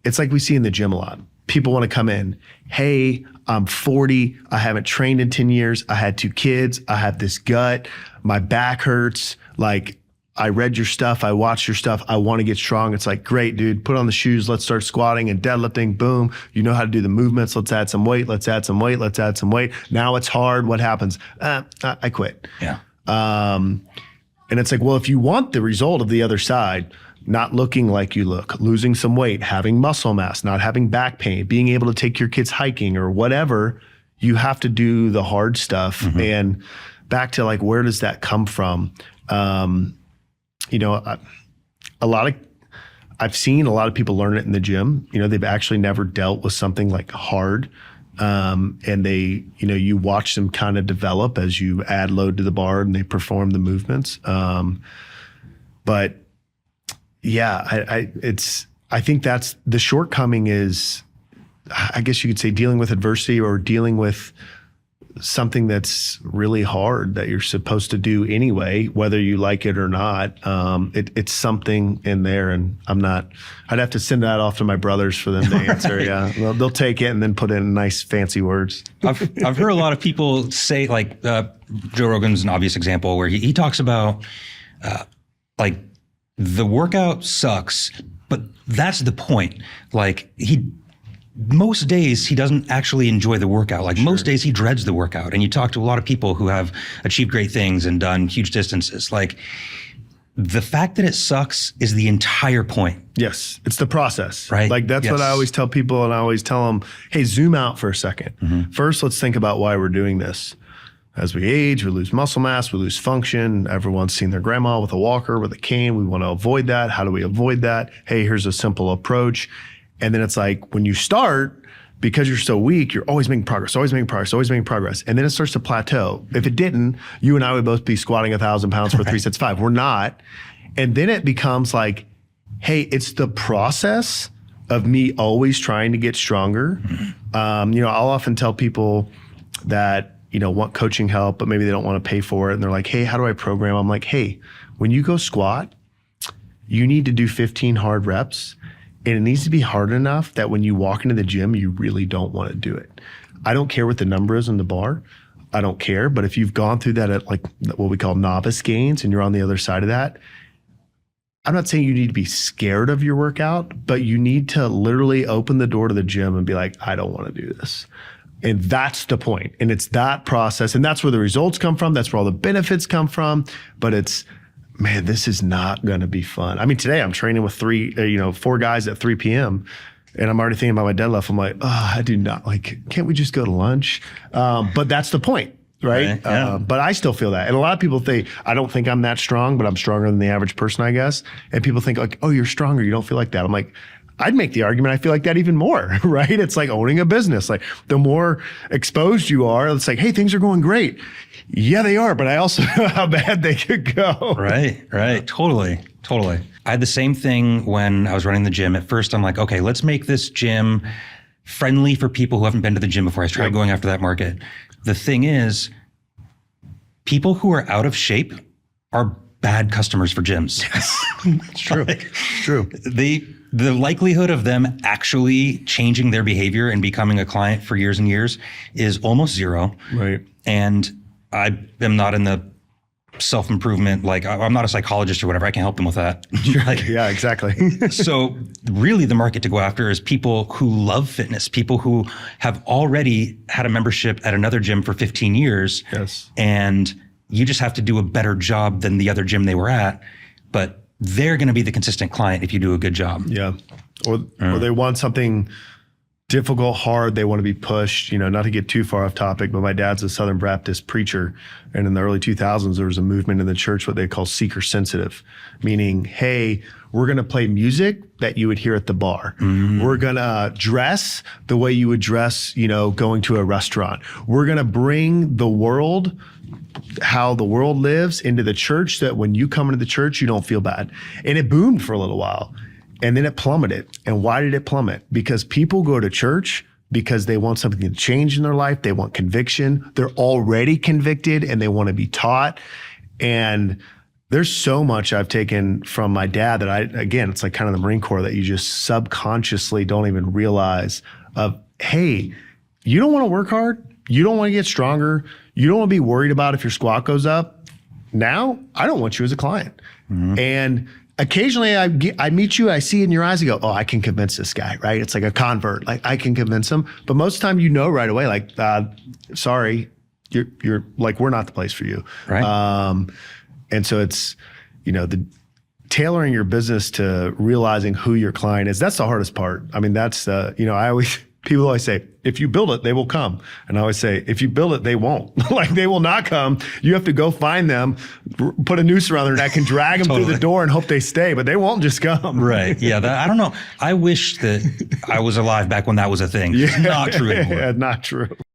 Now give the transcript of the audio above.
it's like we see in the gym a lot. People want to come in, hey, I'm 40. I haven't trained in 10 years. I had 2 kids. I have this gut. My back hurts. Like, I read your stuff. I watched your stuff. I want to get strong. It's like, great, dude, put on the shoes. Let's start squatting and deadlifting. Boom. You know how to do the movements. Let's add some weight. Let's add some weight. Let's add some weight. Now it's hard. What happens? I quit. Yeah. And it's like, well, if you want the result of the other side, not looking like you look, losing some weight, having muscle mass, not having back pain, being able to take your kids hiking or whatever, you have to do the hard stuff. Mm-hmm. And back to like, where does that come from? You know, I've seen a lot of people learn it in the gym. You know, they've actually never dealt with something like hard. And they, you know, you watch them kind of develop as you add load to the bar and they perform the movements. But yeah, I think that's the shortcoming is, I guess you could say, dealing with adversity or dealing with something that's really hard that you're supposed to do anyway, whether you like it or not. It's something in there, and I'd have to send that off to my brothers for them to answer. Yeah, they'll take it and then put in nice fancy words. I've heard a lot of people say, like, Joe Rogan's an obvious example where he talks about like, the workout sucks, but that's the point. Like, most days he doesn't actually enjoy the workout. Like, most days he dreads the workout. And you talk to a lot of people who have achieved great things and done huge distances. Like, the fact that it sucks is the entire point. Yes, it's the process. Right. Like, that's what I always tell people, and I always tell them, hey, zoom out for a second. Mm-hmm. First, let's think about why we're doing this. As we age, we lose muscle mass, we lose function. Everyone's seen their grandma with a walker, with a cane. We want to avoid that. How do we avoid that? Hey, here's a simple approach. And then it's like, when you start, because you're so weak, you're always making progress, always making progress, always making progress. And then it starts to plateau. If it didn't, you and I would both be squatting 1,000 pounds for 3 sets 5. We're not. And then it becomes like, hey, it's the process of me always trying to get stronger. Mm-hmm. You know, I'll often tell people that, you know, want coaching help, but maybe they don't want to pay for it. And they're like, hey, how do I program? I'm like, hey, when you go squat, you need to do 15 hard reps. And it needs to be hard enough that when you walk into the gym, you really don't want to do it. I don't care what the number is on the bar. I don't care. But if you've gone through that at like what we call novice gains and you're on the other side of that, I'm not saying you need to be scared of your workout, but you need to literally open the door to the gym and be like, I don't want to do this. And that's the point. And it's that process. And that's where the results come from. That's where all the benefits come from. But it's, man, this is not going to be fun. I mean, today I'm training with 4 guys at 3 p.m. and I'm already thinking about my deadlift. I'm like, oh, I do not, like, can't we just go to lunch? But that's the point, right? Yeah. But I still feel that. And a lot of people think, I don't think I'm that strong, but I'm stronger than the average person, I guess. And people think like, oh, you're stronger. You don't feel like that. I'm like, I'd make the argument I feel like that even more, right? It's like owning a business. Like, the more exposed you are, it's like, hey, things are going great. Yeah, they are, but I also know how bad they could go. Right. Totally. I had the same thing when I was running the gym. At first, I'm like, okay, let's make this gym friendly for people who haven't been to the gym before. I tried going after that market. The thing is, people who are out of shape are bad customers for gyms. Yes, it's true. It's true. The likelihood of them actually changing their behavior and becoming a client for years and years is almost zero. Right. And I am not in the self-improvement, like, I'm not a psychologist or whatever. I can help them with that. Like, yeah, exactly. So really the market to go after is people who love fitness, people who have already had a membership at another gym for 15 years. Yes. And you just have to do a better job than the other gym they were at. But they're going to be the consistent client if you do a good job. Yeah. Or they want something difficult, hard. They want to be pushed, you know, not to get too far off topic, but my dad's a Southern Baptist preacher. And in the early 2000s, there was a movement in the church, what they call seeker sensitive, meaning, hey, we're going to play music that you would hear at the bar. Mm-hmm. We're going to dress the way you would dress, you know, going to a restaurant. We're going to bring the world, how the world lives, into the church, that when you come into the church, you don't feel bad. And it boomed for a little while. And then it plummeted. And why did it plummet? Because people go to church because they want something to change in their life. They want conviction. They're already convicted and they want to be taught. And there's so much I've taken from my dad that again, it's like kind of the Marine Corps that you just subconsciously don't even realize of, hey, you don't want to work hard. You don't want to get stronger. You don't want to be worried about if your squat goes up. Now, I don't want you as a client. And occasionally I meet you, I see in your eyes, I go, oh, I can convince this guy, right? It's like a convert. Like I can convince him. But most of the time, right away, like, sorry, you're like, we're not the place for you. Right. And so it's, the tailoring your business to realizing who your client is. That's the hardest part. I mean, that's people always say, if you build it, they will come. And I always say, if you build it, they won't. Like they will not come. You have to go find them, put a noose around their neck and drag them through the door and hope they stay, but they won't just come. Right. Yeah. I don't know. I wish that I was alive back when that was a thing. It's not true anymore. Yeah, not true.